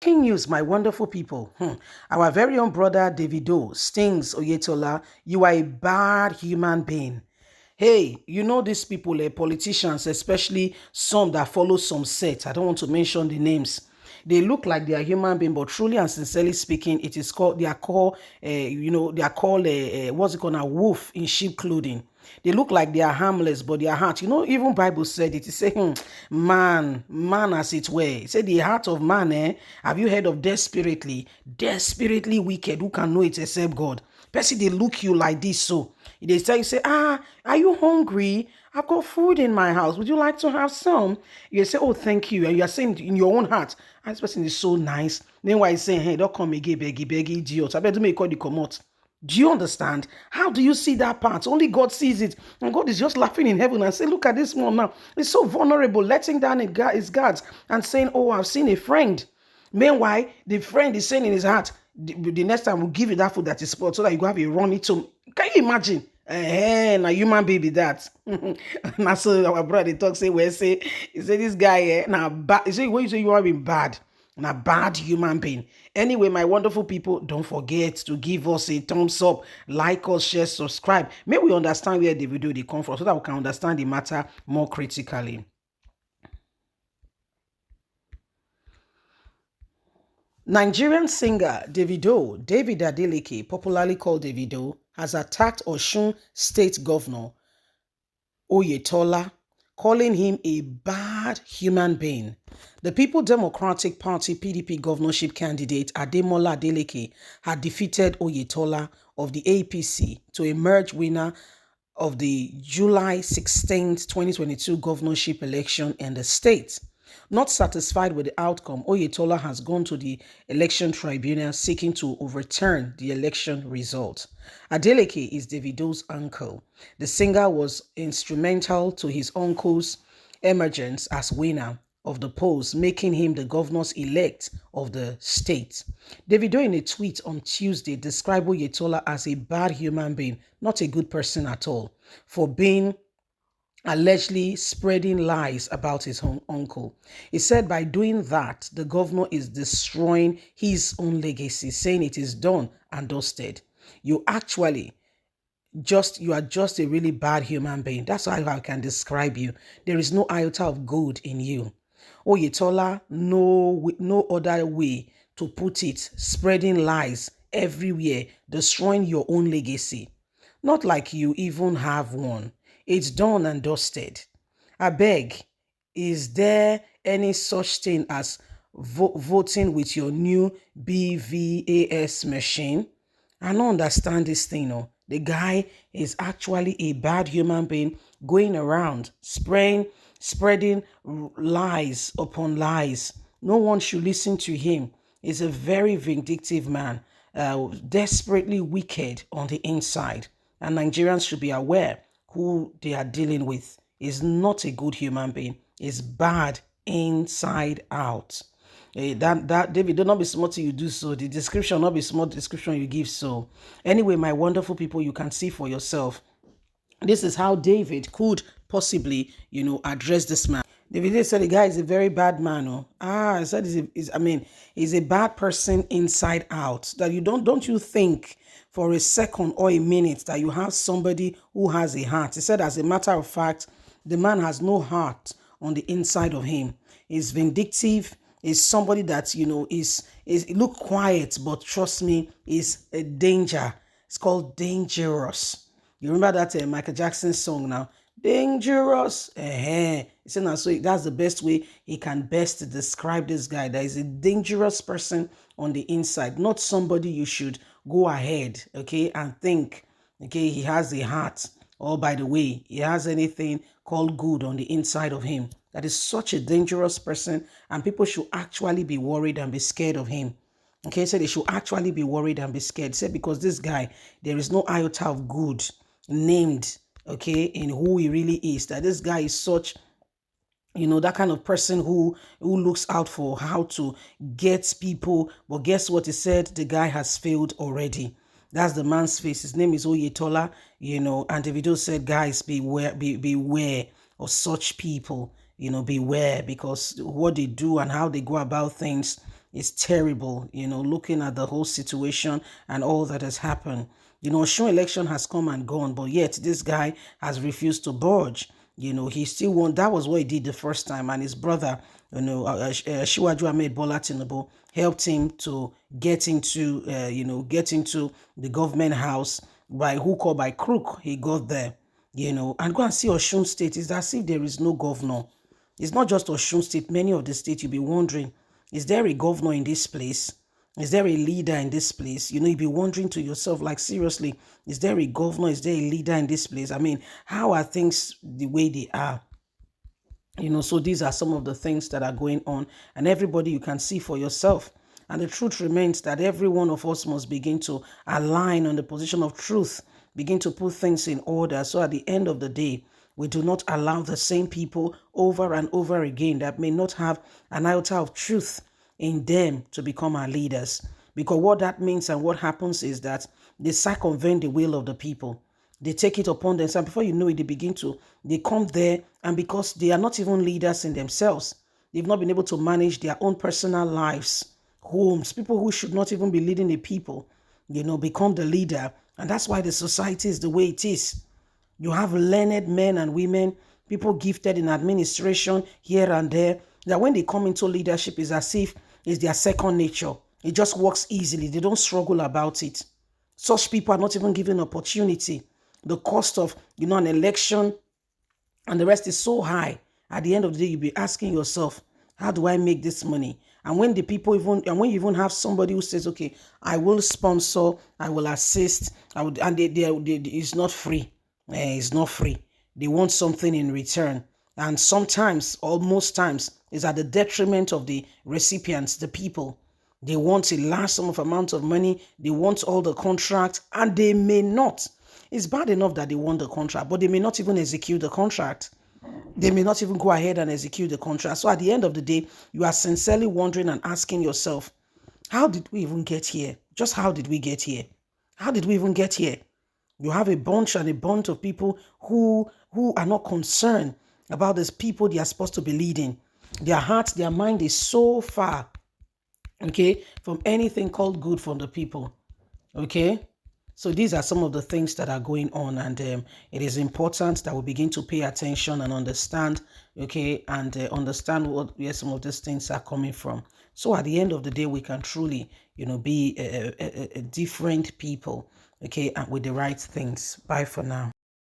Breaking news, my wonderful people. Our very own brother DAVIDO stings OYETOLA. You are a bad human being. Hey, you know these people, politicians, especially some that follow some sect. I don't want to mention the names. They look like they are human beings, but truly and sincerely speaking, it is called. They are called. They are called. What's it called? A wolf in sheep clothing. They look like they are harmless, but their heart, even Bible said it. It said, man as it were. It said the heart of man, have you heard of desperately wicked, who can know it except God? Person, they look you like this, so they tell you, say, are you hungry? I've got food in my house. Would you like to have some? You say, oh, thank you. And you are saying in your own heart, this person is so nice. Then why is saying, hey, don't come again, beggy, idiot. I better make all the come out. Do you understand? How do you see that part? Only God sees it. And God is just laughing in heaven and say, look at this one now. It's so vulnerable, letting down his guards and saying, oh, I've seen a friend. Meanwhile, the friend is saying in his heart, the next time we'll give you that food that is spoiled so that you go have a run it to. Can you imagine? Na human baby that. Now so our brother talk say, he say this guy, now bad. He say, when you say you are being bad, a bad human being. Anyway, my wonderful people, don't forget to give us a thumbs up, like us, share, subscribe. May we understand where the video they come from so that we can understand the matter more critically. Nigerian singer Davido, David Adeleke, popularly called Davido, has attacked Osun State Governor Oyetola, calling him a bad human being. The People Democratic Party PDP governorship candidate Ademola Adeleke had defeated Oyetola of the APC to emerge winner of the July 16, 2022 governorship election in the state. Not satisfied with the outcome, Oyetola has gone to the election tribunal seeking to overturn the election result. Adeleke is Davido's uncle. The singer was instrumental to his uncle's emergence as winner of the polls, making him the governor's elect of the state. Davido, in a tweet on Tuesday, described Oyetola as a bad human being, not a good person at all, for being allegedly spreading lies about his own uncle. He said by doing that, the governor is destroying his own legacy, saying it is done and dusted. You are just a really bad human being. That's how I can describe you. There is no iota of good in you. Oyetola, no other way to put it, spreading lies everywhere, destroying your own legacy. Not like you even have one. It's done and dusted. I beg, is there any such thing as voting with your new BVAS machine? I don't understand this thing. No. The guy is actually a bad human being going around spreading lies upon lies. No one should listen to him. He's a very vindictive man, desperately wicked on the inside. And Nigerians should be aware who they are dealing with. Is not a good human being. Is bad inside out. That David, do not be smart you do so. The description not be smart description you give so. Anyway, my wonderful people, you can see for yourself. This is how David could possibly, address this man. David said the guy is a very bad man. Oh. I said he's a bad person inside out. That you don't you think for a second or a minute that you have somebody who has a heart. He said, as a matter of fact, the man has no heart on the inside of him. He's vindictive. Is somebody that is look quiet, but trust me, is a danger. It's called dangerous. You remember that Michael Jackson song now? Dangerous. He said, now, so that's the best way he can best describe this guy. That is a dangerous person on the inside, not somebody you should go ahead, okay, and think, okay, he has a heart. Or by the way, he has anything called good on the inside of him. That is such a dangerous person, and people should actually be worried and be scared of him. Okay, so they should actually be worried and be scared. Say because this guy, there is no iota of good named, okay, in who he really is. That this guy is such, that kind of person who looks out for how to get people. But guess what? He said the guy has failed already. That's the man's face. His name is Oyetola, and Davido said, guys, beware of such people, beware, because what they do and how they go about things is terrible, looking at the whole situation and all that has happened. Osun election has come and gone, but yet this guy has refused to budge. He still won. That was what he did the first time, and his brother, Shiwaju Ahmed Bola Tinubu, helped him to get into, the government house by hook or by crook. He got there, and go and see Osun State. It's as if there is no governor. It's not just Osun State. Many of the states, you'll be wondering, is there a governor in this place? Is there a leader in this place? You'll be wondering to yourself, like, seriously, is there a governor? Is there a leader in this place? I mean, how are things the way they are? So these are some of the things that are going on, and everybody, you can see for yourself. And the truth remains that every one of us must begin to align on the position of truth, begin to put things in order. So at the end of the day, we do not allow the same people over and over again that may not have an iota of truth in them to become our leaders. Because what that means and what happens is that they circumvent the will of the people. They take it upon themselves. Before you know it, they come there, and because they are not even leaders in themselves, they've not been able to manage their own personal lives, homes, people who should not even be leading the people, become the leader. And that's why the society is the way it is. You have learned men and women, people gifted in administration here and there, that when they come into leadership, is as if it's their second nature. It just works easily. They don't struggle about it. Such people are not even given opportunity. The cost of, an election and the rest is so high. At the end of the day, you'll be asking yourself, how do I make this money? And when when you even have somebody who says, okay, I will sponsor, I will assist, and it's not free. It's not free. They want something in return. And sometimes, or most times, it's at the detriment of the recipients, the people. They want a large sum of amount of money. They want all the contract, and they may not. It's bad enough that they want the contract, but they may not even execute the contract. They may not even go ahead and execute the contract. So at the end of the day, you are sincerely wondering and asking yourself, how did we even get here? Just how did we get here? How did we even get here? You have a bunch of people who are not concerned about these people they are supposed to be leading. Their heart, their mind is so far, from anything called good from the people, So these are some of the things that are going on, and it is important that we begin to pay attention and understand, and understand where some of these things are coming from. So at the end of the day, we can truly, be a different people, and with the right things. Bye for now.